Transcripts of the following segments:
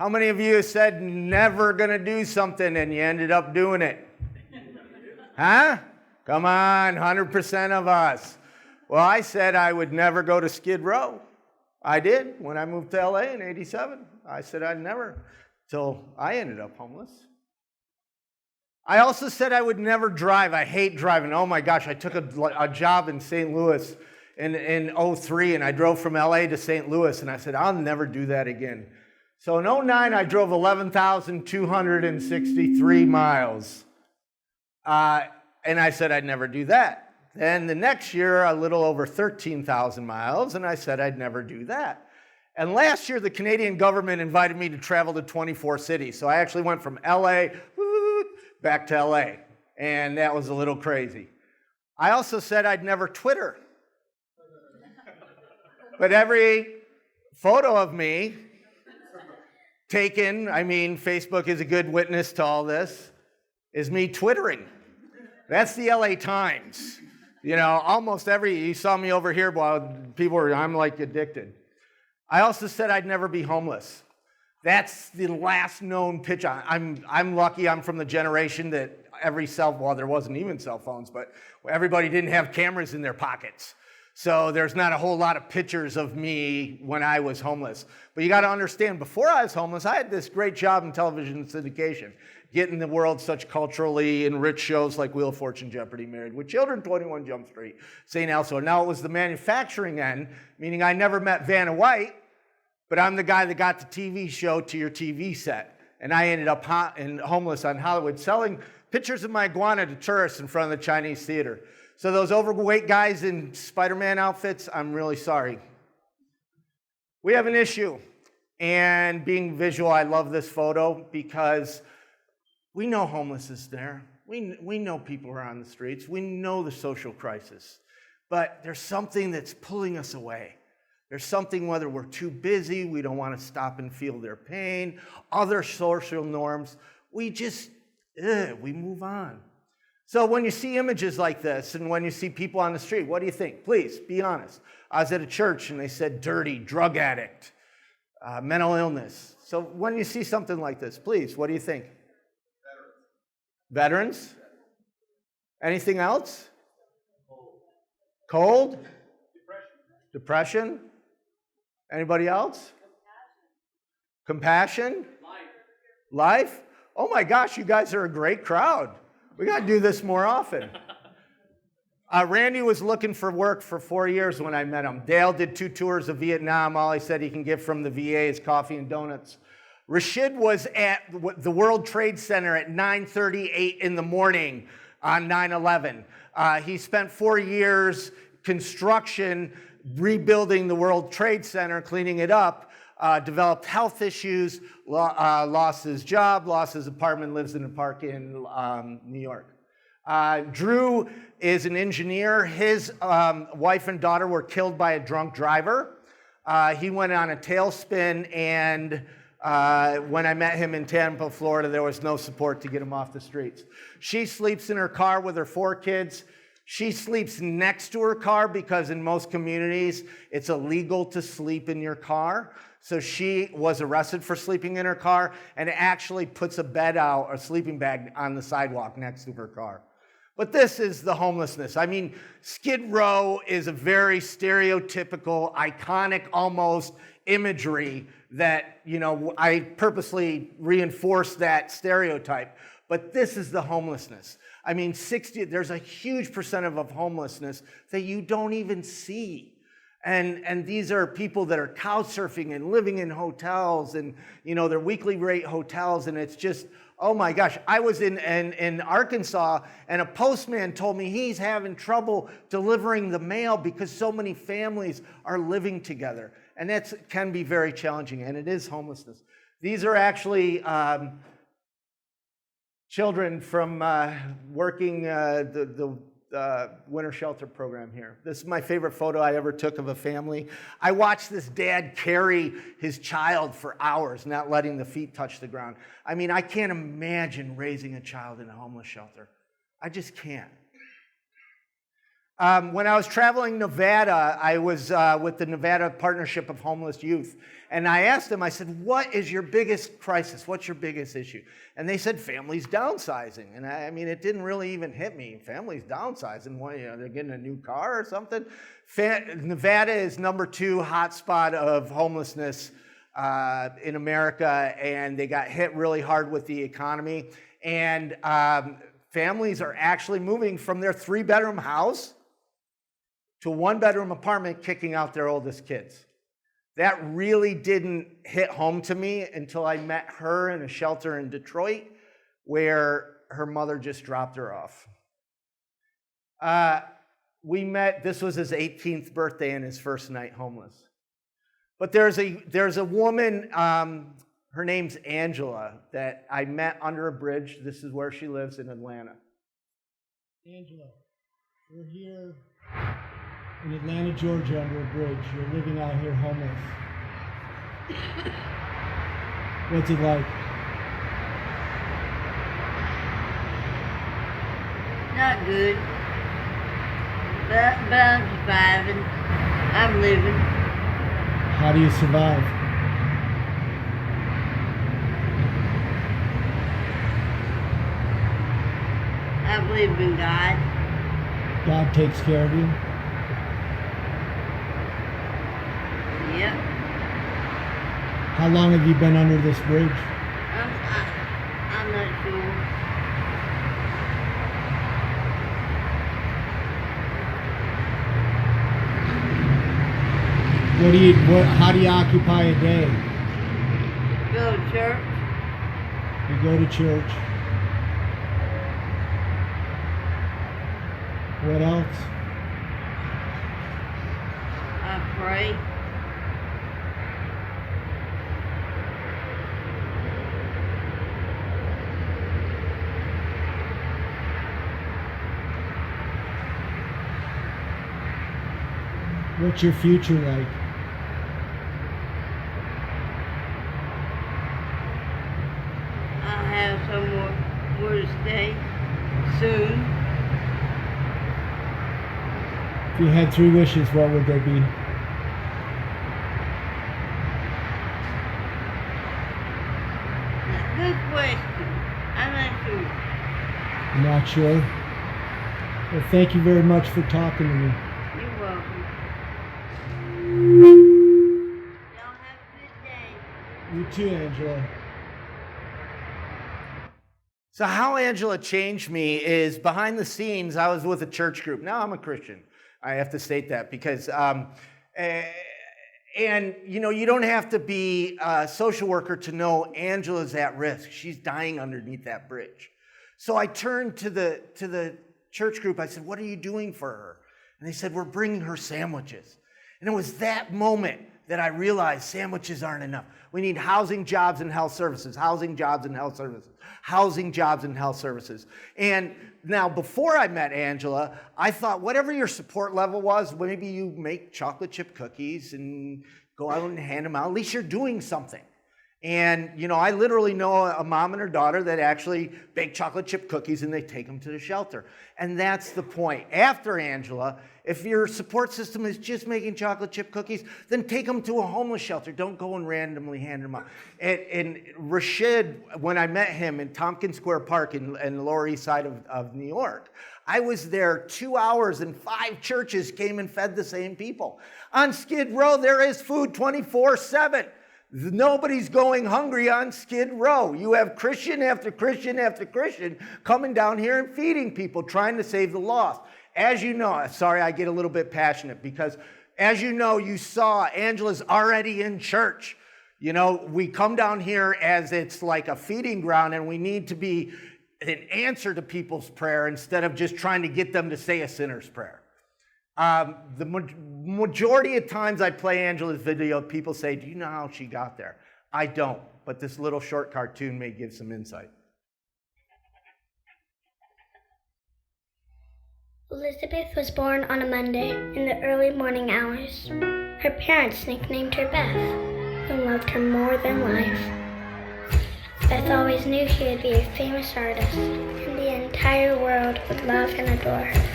How many of you said never gonna do something and you ended up doing it? Huh? Come on, 100% of us. Well, I said I would never go to SkidRow. I did when I moved to LA in '87. I said I'd never, till I ended up homeless. I also said I would never drive. I hate driving. Oh my gosh, I took a job in St. Louis in '03, and I drove from LA to St. Louis, and I said, I'll never do that again. So in '09, I drove 11,263 miles. And I said I'd never do that. Then the next year, a little over 13,000 miles, and I said I'd never do that. And last year, the Canadian government invited me to travel to 24 cities. So I actually went from LA back to LA, and that was a little crazy. I also said I'd never Twitter. But every photo of me taken, I mean, Facebook is a good witness to all this, is me Twittering. That's the LA Times. You know, almost you saw me over here while I'm like addicted. I also said I'd never be homeless. That's the last known pitch. I'm lucky I'm from the generation that well, there wasn't even cell phones, but everybody didn't have cameras in their pockets. So there's not a whole lot of pictures of me when I was homeless. But you got to understand, before I was homeless, I had this great job in television syndication, getting the world such culturally enriched shows like Wheel of Fortune, Jeopardy, Married with Children, 21 Jump Street, St. Elsewhere. Now it was the manufacturing end, meaning I never met Vanna White, but I'm the guy that got the TV show to your TV set. And I ended up homeless on Hollywood, selling pictures of my iguana to tourists in front of the Chinese theater. So those overweight guys in Spider-Man outfits, I'm really sorry. We have an issue. And being visual, I love this photo because we know homeless is there. We know people are on the streets. We know the social crisis. But there's something that's pulling us away. There's something, whether we're too busy, we don't want to stop and feel their pain, other social norms, we move on. So when you see images like this and when you see people on the street, what do you think? Please, be honest. I was at a church and they said dirty, drug addict, mental illness. So when you see something like this, please, what do you think? Veterans? Anything else? Cold? Depression? Anybody else? Compassion? Life? Oh my gosh, you guys are a great crowd. We got to do this more often. Randy was looking for work for 4 years when I met him. Dale did 2 tours of Vietnam. All he said he can get from the VA is coffee and donuts. Rashid was at the World Trade Center at 9:38 in the morning on 9/11. He spent 4 years construction, rebuilding the World Trade Center, cleaning it up, developed health issues, lost his job, lost his apartment, lives in a park in New York. Drew is an engineer. His wife and daughter were killed by a drunk driver. He went on a tailspin, and when I met him in Tampa, Florida, there was no support to get him off the streets. She sleeps in her car with her 4 kids. She sleeps next to her car because in most communities, it's illegal to sleep in your car. So she was arrested for sleeping in her car and actually puts a bed out, a sleeping bag on the sidewalk next to her car. But this is the homelessness. I mean, SkidRow is a very stereotypical, iconic almost imagery that, you know, I purposely reinforce that stereotype. But this is the homelessness. I mean, there's a huge percent of homelessness that you don't even see. And these are people that are couch surfing and living in hotels and, you know, they're weekly rate hotels, and it's just, oh my gosh. I was in Arkansas, and a postman told me he's having trouble delivering the mail because so many families are living together. And that can be very challenging, and it is homelessness. These are actually children from working the winter shelter program here. This is my favorite photo I ever took of a family. I watched this dad carry his child for hours, not letting the feet touch the ground. I mean, I can't imagine raising a child in a homeless shelter. I just can't. When I was traveling Nevada, I was with the Nevada Partnership of Homeless Youth. And I asked them, I said, what is your biggest crisis? What's your biggest issue? And they said, families downsizing. And I mean, it didn't really even hit me. Families downsizing, what, they're getting a new car or something? Nevada is number 2 hotspot of homelessness in America, and they got hit really hard with the economy. And families are actually moving from their 3-bedroom house to a 1-bedroom apartment, kicking out their oldest kids. That really didn't hit home to me until I met her in a shelter in Detroit where her mother just dropped her off. We met, this was his 18th birthday and his first night homeless. But there's a woman, her name's Angela, that I met under a bridge. This is where she lives in Atlanta. Angela, we're here in Atlanta, Georgia, under a bridge. You're living out here homeless. What's it like? Not good. But I'm surviving. I'm living. How do you survive? I believe in God. God takes care of you? Yep. How long have you been under this bridge? I'm not sure. How do you occupy a day? Go to church. You go to church. What else? I pray. What's your future like? I'll have somewhere to stay soon. If you had 3 wishes, what would they be? Good question. I'm not sure. I'm not sure. Well, thank you very much for talking to me. You're welcome. Y'all have a good day. You too, Angela. So how Angela changed me is behind the scenes, I was with a church group. Now I'm a Christian. I have to state that because, and you don't have to be a social worker to know Angela's at risk. She's dying underneath that bridge. So I turned to the church group. I said, what are you doing for her? And they said, we're bringing her sandwiches. And it was that moment that I realized sandwiches aren't enough. We need housing, jobs, and health services. Housing, jobs, and health services. Housing, jobs, and health services. And now, before I met Angela, I thought whatever your support level was, maybe you make chocolate chip cookies and go out and hand them out. At least you're doing something. And, I literally know a mom and her daughter that actually bake chocolate chip cookies and they take them to the shelter. And that's the point. After Angela, if your support system is just making chocolate chip cookies, then take them to a homeless shelter. Don't go and randomly hand them out. And Rashid, when I met him in Tompkins Square Park in the Lower East Side of New York, I was there 2 hours and 5 churches came and fed the same people. On Skid Row, there is food 24/7. Nobody's going hungry on Skid Row. You have Christian after Christian after Christian coming down here and feeding people, trying to save the lost. As you know, sorry I get a little bit passionate because as you know, you saw Angela's already in church. We come down here as it's like a feeding ground and we need to be an answer to people's prayer instead of just trying to get them to say a sinner's prayer. The majority of times I play Angela's video, people say, do you know how she got there? I don't, but this little short cartoon may give some insight. Elizabeth was born on a Monday in the early morning hours. Her parents nicknamed her Beth and loved her more than life. Beth always knew she would be a famous artist and the entire world would love and adore her.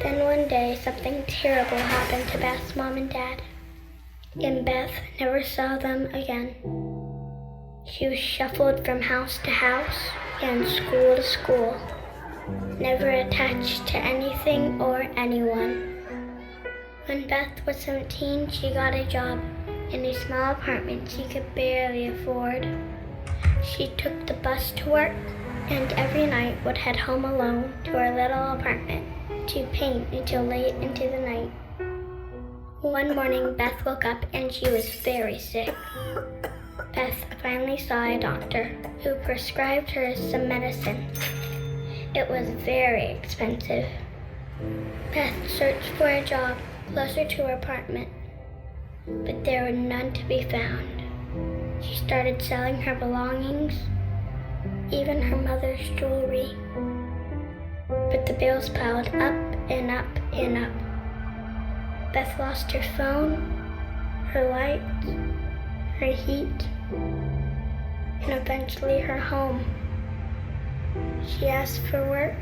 Then one day, something terrible happened to Beth's mom and dad, and Beth never saw them again. She was shuffled from house to house and school to school, never attached to anything or anyone. When Beth was 17, she got a job in a small apartment she could barely afford. She took the bus to work and every night would head home alone to her little apartment to paint until late into the night. One morning, Beth woke up and she was very sick. Beth finally saw a doctor who prescribed her some medicine. It was very expensive. Beth searched for a job closer to her apartment, but there were none to be found. She started selling her belongings, even her mother's jewelry. But the bills piled up and up and up. Beth lost her phone, her lights, her heat, and eventually her home. She asked for work,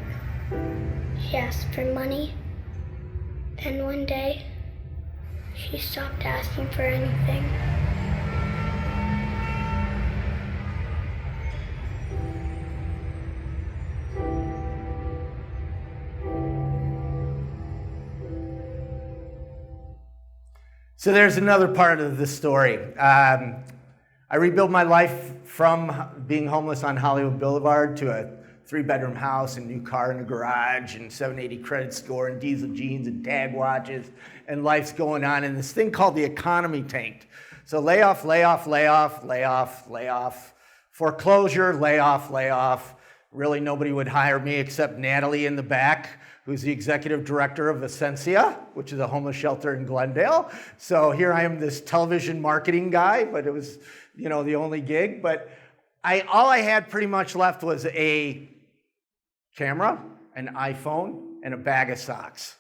she asked for money. Then one day, she stopped asking for anything. So there's another part of the story. I rebuilt my life from being homeless on Hollywood Boulevard to a 3-bedroom house and new car in the garage and 780 credit score and diesel jeans and tag watches, and life's going on, and this thing called the economy tanked. So layoff, layoff, layoff, layoff, layoff, foreclosure, layoff, layoff. Really nobody would hire me except Natalie in the back, who's the executive director of Essentia, which is a homeless shelter in Glendale. So here I am, this television marketing guy, but it was, the only gig. But all I had pretty much left was a camera, an iPhone, and a bag of socks.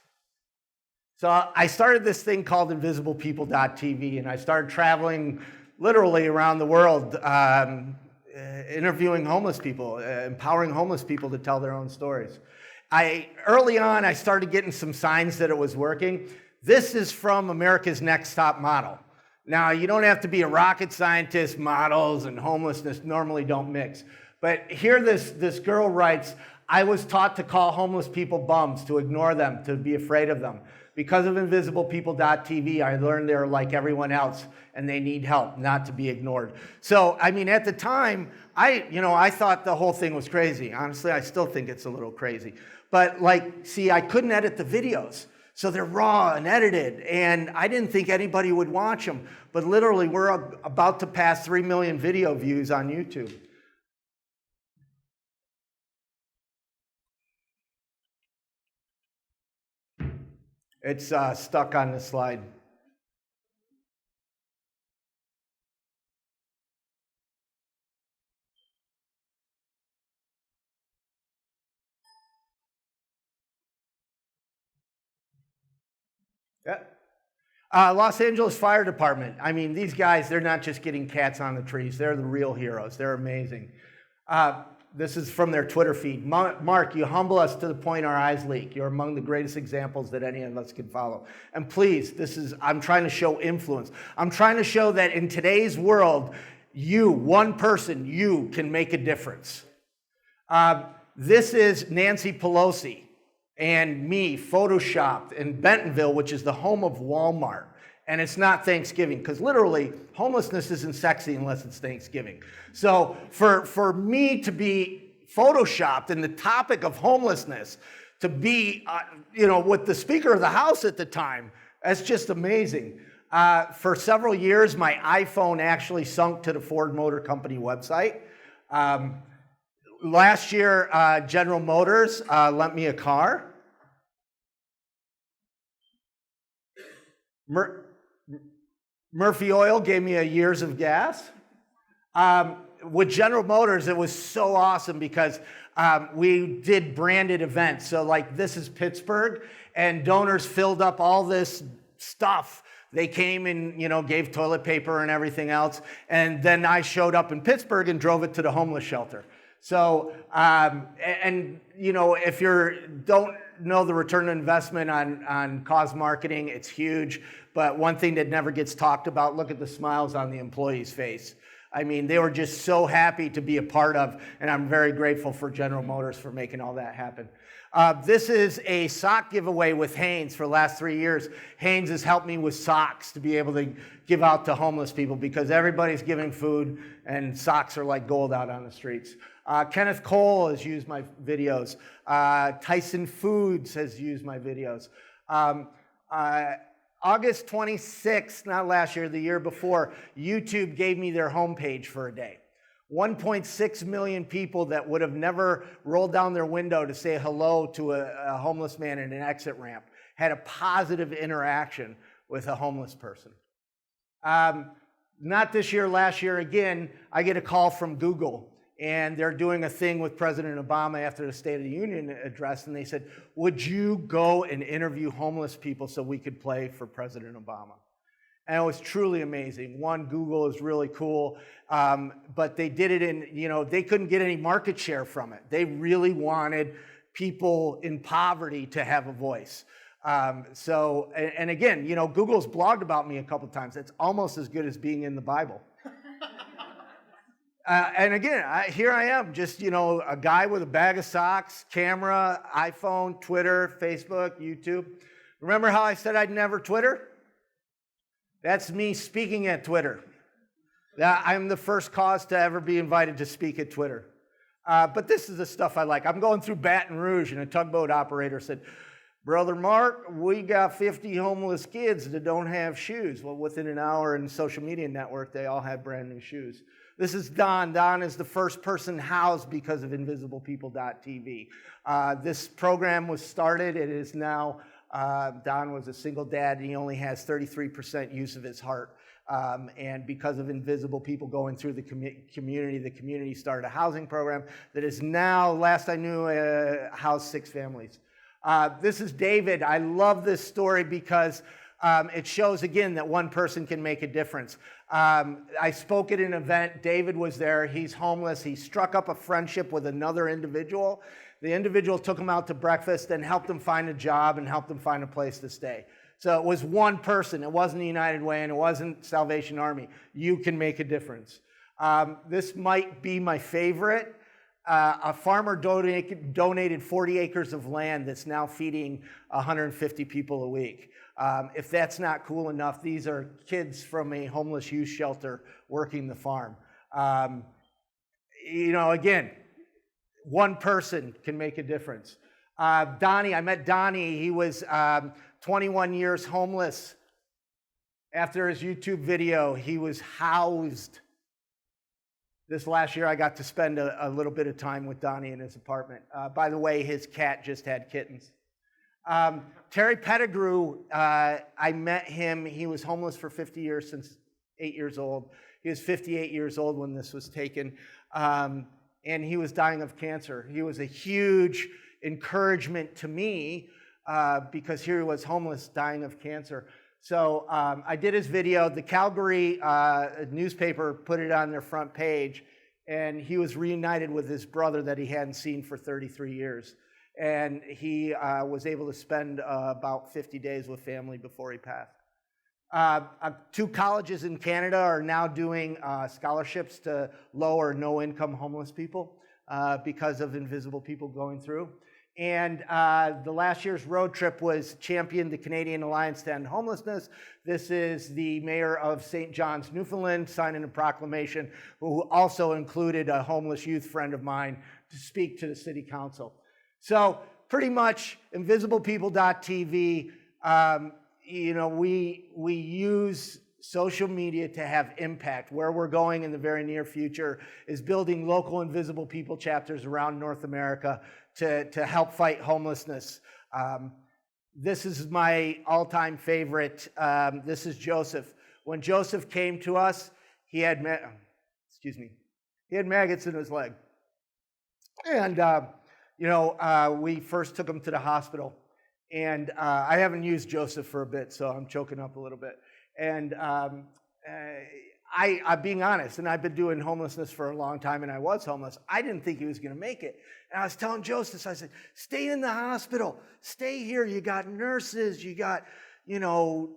So I started this thing called InvisiblePeople.tv, and I started traveling literally around the world, interviewing homeless people, empowering homeless people to tell their own stories. Early on, I started getting some signs that it was working. This is from America's Next Top Model. Now, you don't have to be a rocket scientist. Models and homelessness normally don't mix. But here this girl writes, I was taught to call homeless people bums, to ignore them, to be afraid of them. Because of InvisiblePeople.tv, I learned they're like everyone else and they need help, not to be ignored. So, at the time, I thought the whole thing was crazy. Honestly, I still think it's a little crazy. But I couldn't edit the videos. So they're raw and edited, and I didn't think anybody would watch them. But literally, we're about to pass 3 million video views on YouTube. It's stuck on the slide. Yeah. Los Angeles Fire Department. These guys, they're not just getting cats on the trees. They're the real heroes. They're amazing. This is from their Twitter feed. Mark, you humble us to the point our eyes leak. You're among the greatest examples that any of us could follow. And please, I'm trying to show influence. I'm trying to show that in today's world, one person, you can make a difference. This is Nancy Pelosi and me photoshopped in Bentonville, which is the home of Walmart. And it's not Thanksgiving, because literally, homelessness isn't sexy unless it's Thanksgiving. So for me to be photoshopped in the topic of homelessness, to be with the Speaker of the House at the time, that's just amazing. For several years, my iPhone actually sunk to the Ford Motor Company website. Last year, General Motors lent me a car. Murphy Oil gave me a years of gas. With General Motors, it was so awesome because we did branded events. So this is Pittsburgh, and donors filled up all this stuff. They came and, gave toilet paper and everything else. And then I showed up in Pittsburgh and drove it to the homeless shelter. So, and you know, if you don't know the return on investment on cause marketing, it's huge. But one thing that never gets talked about, look at the smiles on the employee's face. I mean, they were just so happy to be a part of, and I'm very grateful for General Motors for making all that happen. This is a sock giveaway with Hanes for the last 3 years. Hanes has helped me with socks to be able to give out to homeless people because everybody's giving food and socks are like gold out on the streets. Kenneth Cole has used my videos. Tyson Foods has used my videos. August 26th, not last year, the year before, YouTube gave me their homepage for a day. 1.6 million people that would have never rolled down their window to say hello to a homeless man in an exit ramp had a positive interaction with a homeless person. Not this year, last year again, I get a call from Google. And they're doing a thing with President Obama after the State of the Union address, and they said, would you go and interview homeless people so we could play for President Obama? And it was truly amazing. One, Google is really cool, but they did it in, you know, they couldn't get any market share from it. They really wanted people in poverty to have a voice. And again, you know, Google's blogged about me a couple times. It's almost as good as being in the Bible. And again, here I am, just, you know, a guy with a bag of socks, camera, iPhone, Twitter, Facebook, YouTube. Remember how I said I'd never Twitter? That's me speaking at Twitter. I'm the first cause to ever be invited to speak at Twitter. But this is the stuff I like. I'm going through Baton Rouge, and a tugboat operator said, Brother Mark, we got 50 homeless kids that don't have shoes. Well, within an hour in the social media network, they all had brand new shoes. This is Don. Don is the first person housed because of InvisiblePeople.tv. This program was started. It is now, Don was a single dad, and he only has 33% use of his heart. And because of invisible people going through the community started a housing program that is now, last I knew, housed 6 families. This is David. I love this story because it shows, again, that one person can make a difference. I spoke at an event. David was there. He's homeless. He struck up a friendship with another individual. The individual took him out to breakfast and helped him find a job and helped him find a place to stay. So it was one person. It wasn't the United Way and it wasn't Salvation Army. You can make a difference. This might be my favorite. A farmer donated 40 acres of land that's now feeding 150 people a week. If that's not cool enough, these are kids from a homeless youth shelter working the farm. You know, again, one person can make a difference. Donnie, I met Donnie. He was 21 years homeless. After his YouTube video, he was housed. This last year, I got to spend a little bit of time with Donnie in his apartment. By the way, his cat just had kittens. Terry Pettigrew, I met him. He was homeless for 50 years, since 8 years old. He was 58 years old when this was taken, and he was dying of cancer. He was a huge encouragement to me because here he was homeless, dying of cancer. So I did his video. The Calgary newspaper put it on their front page, and he was reunited with his brother that he hadn't seen for 33 years. And he was able to spend about 50 days with family before he passed. 2 colleges in Canada are now doing scholarships to low or no-income homeless people because of invisible people going through. And the last year's road trip was championed the Canadian Alliance to End Homelessness. This is the mayor of St. John's, Newfoundland, signing a proclamation, who also included a homeless youth friend of mine to speak to the city council. So pretty much InvisiblePeople.tv, you know, we use social media to have impact. Where we're going in the very near future is building local invisible people chapters around North America to help fight homelessness. This is my all-time favorite. This is Joseph. When Joseph came to us, he had maggots in his leg. And you know, we first took him to the hospital, and I haven't used Joseph for a bit, so I'm choking up a little bit. And I'm being honest, and I've been doing homelessness for a long time, and I was homeless. I didn't think he was going to make it. And I was telling Joseph, I said, stay in the hospital. Stay here. You got nurses. You got, the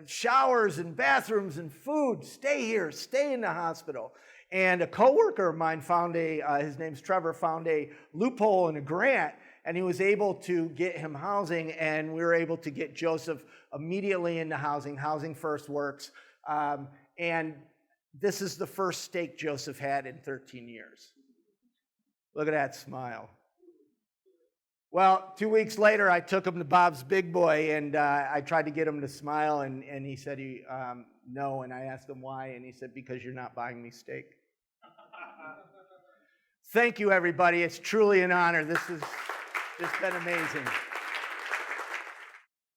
showers and bathrooms and food. Stay here. Stay in the hospital. And a coworker of mine found his name's Trevor, found a loophole in a grant, and he was able to get him housing, and we were able to get Joseph immediately into housing. Housing First works. And this is the first steak Joseph had in 13 years. Look at that smile. Well, 2 weeks later, I took him to Bob's Big Boy, and I tried to get him to smile, and he said no, and I asked him why, and he said, because you're not buying me steak. Thank you, everybody. It's truly an honor. This has been amazing.